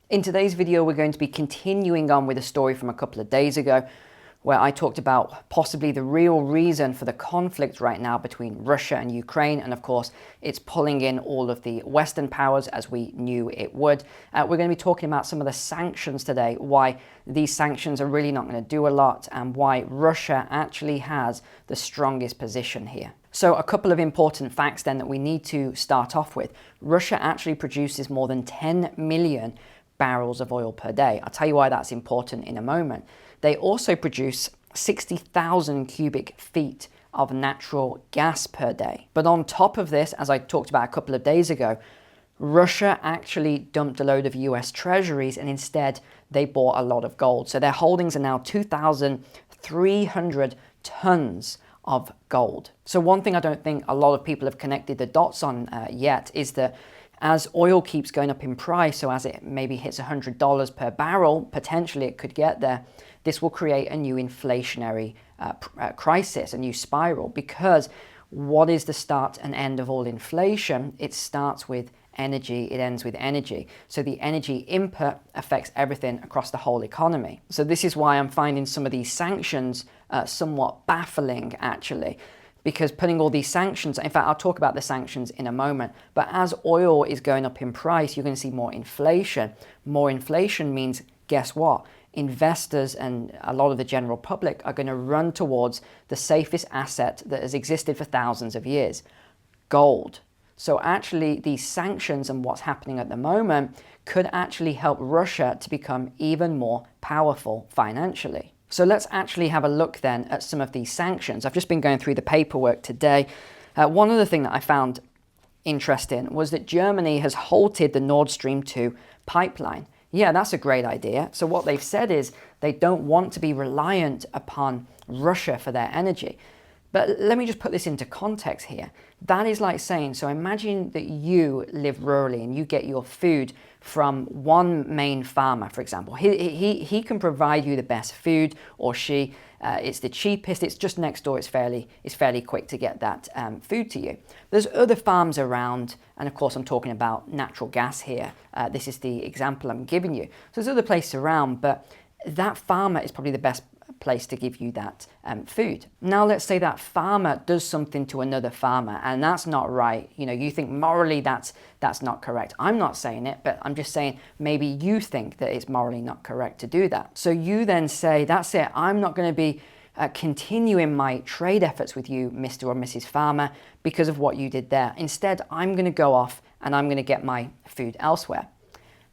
In today's video, we're going to be continuing on with a story from a couple of days ago, where I talked about possibly the real reason for the conflict right now between Russia and Ukraine. And of course, it's pulling in all of the Western powers as we knew it would. We're going to be talking about some of the sanctions today, why these sanctions are really not going to do a lot, and why Russia actually has the strongest position here. So a couple of important facts then that we need to start off with. Russia actually produces more than 10 million barrels of oil per day. I'll tell you why that's important in a moment. They also produce 60,000 cubic feet of natural gas per day. But on top of this, as I talked about a couple of days ago, Russia actually dumped a load of US treasuries and instead they bought a lot of gold. So their holdings are now 2,300 tons of gold. So one thing I don't think a lot of people have connected the dots on yet is that as oil keeps going up in price, so as it maybe hits $100 per barrel, potentially it could get there, this will create a new inflationary crisis, a new spiral, because what is the start and end of all inflation? It starts with energy, it ends with energy. So the energy input affects everything across the whole economy. So this is why I'm finding some of these sanctions somewhat baffling, actually. Because putting all these sanctions, in fact, I'll talk about the sanctions in a moment, but as oil is going up in price, you're going to see more inflation. More inflation means, guess what? Investors and a lot of the general public are going to run towards the safest asset that has existed for thousands of years, gold. So actually, these sanctions and what's happening at the moment could actually help Russia to become even more powerful financially. So let's actually have a look then at some of these sanctions. I've just been going through the paperwork today. One other thing that I found interesting was that Germany has halted the Nord Stream 2 pipeline. Yeah, that's a great idea. So what they've said is they don't want to be reliant upon Russia for their energy. But let me just put this into context here. That is like saying, so imagine that you live rurally and you get your food from one main farmer, for example. He can provide you the best food, or she. It's the cheapest. It's just next door. It's fairly quick to get that food to you. There's other farms around, and of course I'm talking about natural gas here. This is the example I'm giving you. So there's other places around, but that farmer is probably the best place to give you that food. Now let's say that farmer does something to another farmer and that's not right. You know, you think morally that's not correct. I'm not saying it, but I'm just saying maybe you think that it's morally not correct to do that. So you then say, that's it, I'm not going to be continuing my trade efforts with you, Mr. or Mrs. Farmer, because of what you did there. Instead, I'm going to go off and I'm going to get my food elsewhere.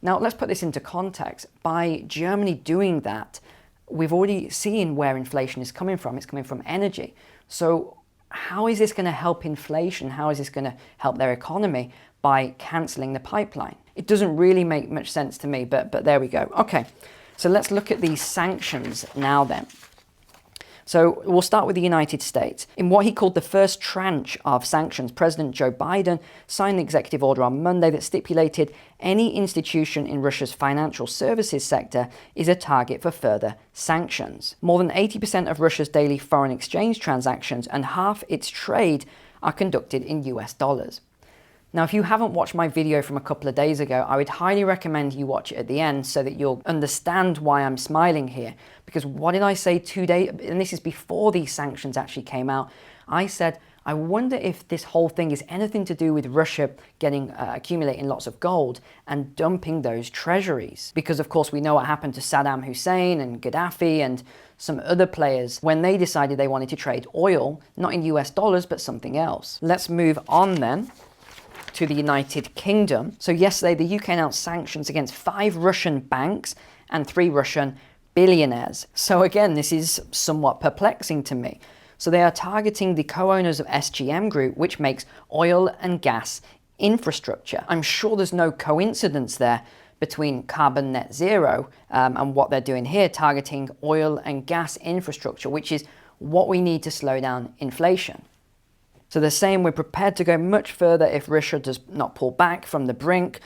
Now let's put this into context. By Germany doing that, we've already seen where inflation is coming from. It's coming from energy. So how is this going to help inflation? How is this going to help their economy by cancelling the pipeline? It doesn't really make much sense to me, but there we go. Okay, so let's look at these sanctions now then. So we'll start with the United States. In what he called the first tranche of sanctions, President Joe Biden signed the executive order on Monday that stipulated any institution in Russia's financial services sector is a target for further sanctions. More than 80% of Russia's daily foreign exchange transactions and half its trade are conducted in US dollars. Now, if you haven't watched my video from a couple of days ago, I would highly recommend you watch it at the end so that you'll understand why I'm smiling here. Because what did I say 2 days, and this is before these sanctions actually came out, I said, I wonder if this whole thing is anything to do with Russia accumulating lots of gold and dumping those treasuries. Because of course we know what happened to Saddam Hussein and Gaddafi and some other players when they decided they wanted to trade oil, not in US dollars, but something else. Let's move on then to the United Kingdom. So yesterday, the UK announced sanctions against 5 Russian banks and 3 Russian billionaires. So again, this is somewhat perplexing to me. So they are targeting the co-owners of SGM Group, which makes oil and gas infrastructure. I'm sure there's no coincidence there between carbon net zero and what they're doing here, targeting oil and gas infrastructure, which is what we need to slow down inflation. So they're saying we're prepared to go much further if Russia does not pull back from the brink.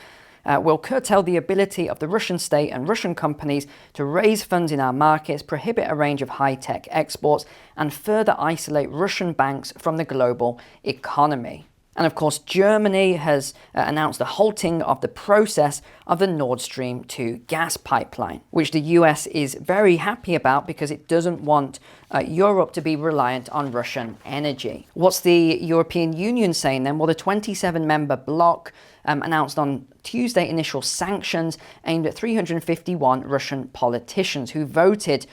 We'll curtail the ability of the Russian state and Russian companies to raise funds in our markets, prohibit a range of high-tech exports, and further isolate Russian banks from the global economy. And of course, Germany has announced the halting of the process of the Nord Stream 2 gas pipeline, which the US is very happy about because it doesn't want Europe to be reliant on Russian energy. What's the European Union saying then? Well, the 27-member bloc announced on Tuesday initial sanctions aimed at 351 Russian politicians who voted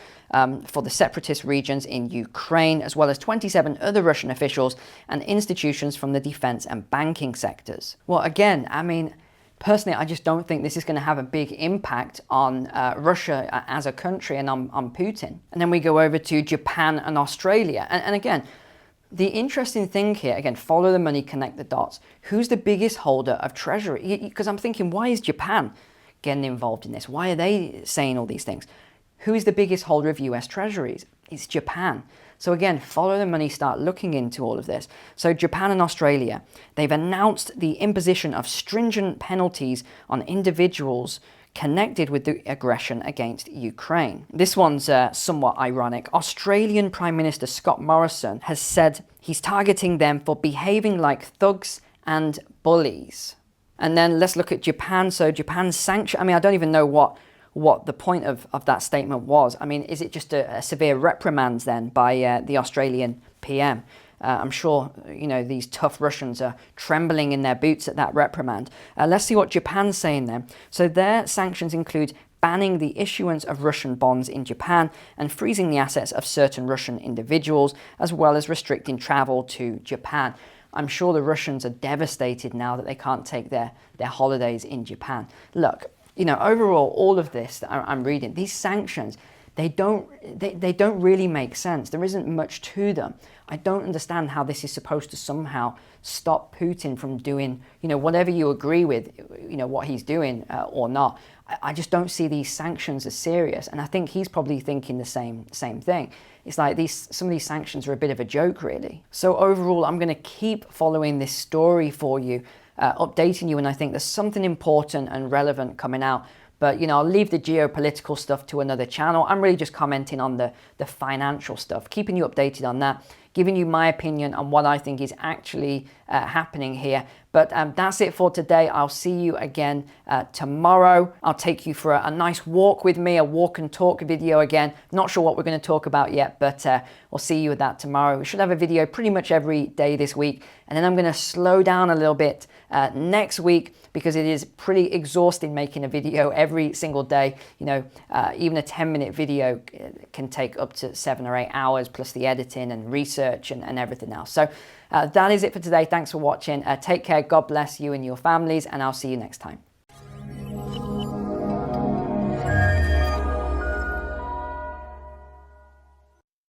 for the separatist regions in Ukraine, as well as 27 other Russian officials and institutions from the defense and banking sectors. Well, again, I mean, personally, I just don't think this is going to have a big impact on Russia as a country and on Putin. And then we go over to Japan and Australia. And again, the interesting thing here, again, follow the money, connect the dots. Who's the biggest holder of treasury? Because I'm thinking, why is Japan getting involved in this? Why are they saying all these things? Who is the biggest holder of US treasuries? It's Japan. So again, follow the money, start looking into all of this. So Japan and Australia, they've announced the imposition of stringent penalties on individuals connected with the aggression against Ukraine. This one's somewhat ironic. Australian Prime Minister Scott Morrison has said he's targeting them for behaving like thugs and bullies. And then let's look at Japan. So Japan's sanction, I mean, I don't even know what the point of that statement was. I mean, is it just a severe reprimand then by the Australian PM? I'm sure, you know, these tough Russians are trembling in their boots at that reprimand. Let's see what Japan's saying then. So their sanctions include banning the issuance of Russian bonds in Japan and freezing the assets of certain Russian individuals, as well as restricting travel to Japan. I'm sure the Russians are devastated now that they can't take their holidays in Japan. Look, you know, overall, all of this that I'm reading, these sanctions, they don't really make sense. There isn't much to them. I don't understand how this is supposed to somehow stop Putin from doing, you know, whatever you agree with, you know, what he's doing or not. I just don't see these sanctions as serious. And I think he's probably thinking the same thing. It's like some of these sanctions are a bit of a joke, really. So overall, I'm going to keep following this story for you, updating you when I think there's something important and relevant coming out. But, you know, I'll leave the geopolitical stuff to another channel. I'm really just commenting on the financial stuff, keeping you updated on that, giving you my opinion on what I think is actually happening here. But that's it for today. I'll see you again tomorrow. I'll take you for a nice walk with me, a walk and talk video again. Not sure what we're going to talk about yet, but we'll see you with that tomorrow. We should have a video pretty much every day this week. And then I'm going to slow down a little bit next week, because it is pretty exhausting making a video every single day. You know, even a 10-minute video can take up to 7 or 8 hours, plus the editing and research and everything else. So that is it for today. Thanks for watching. Take care. God bless you and your families, and I'll see you next time.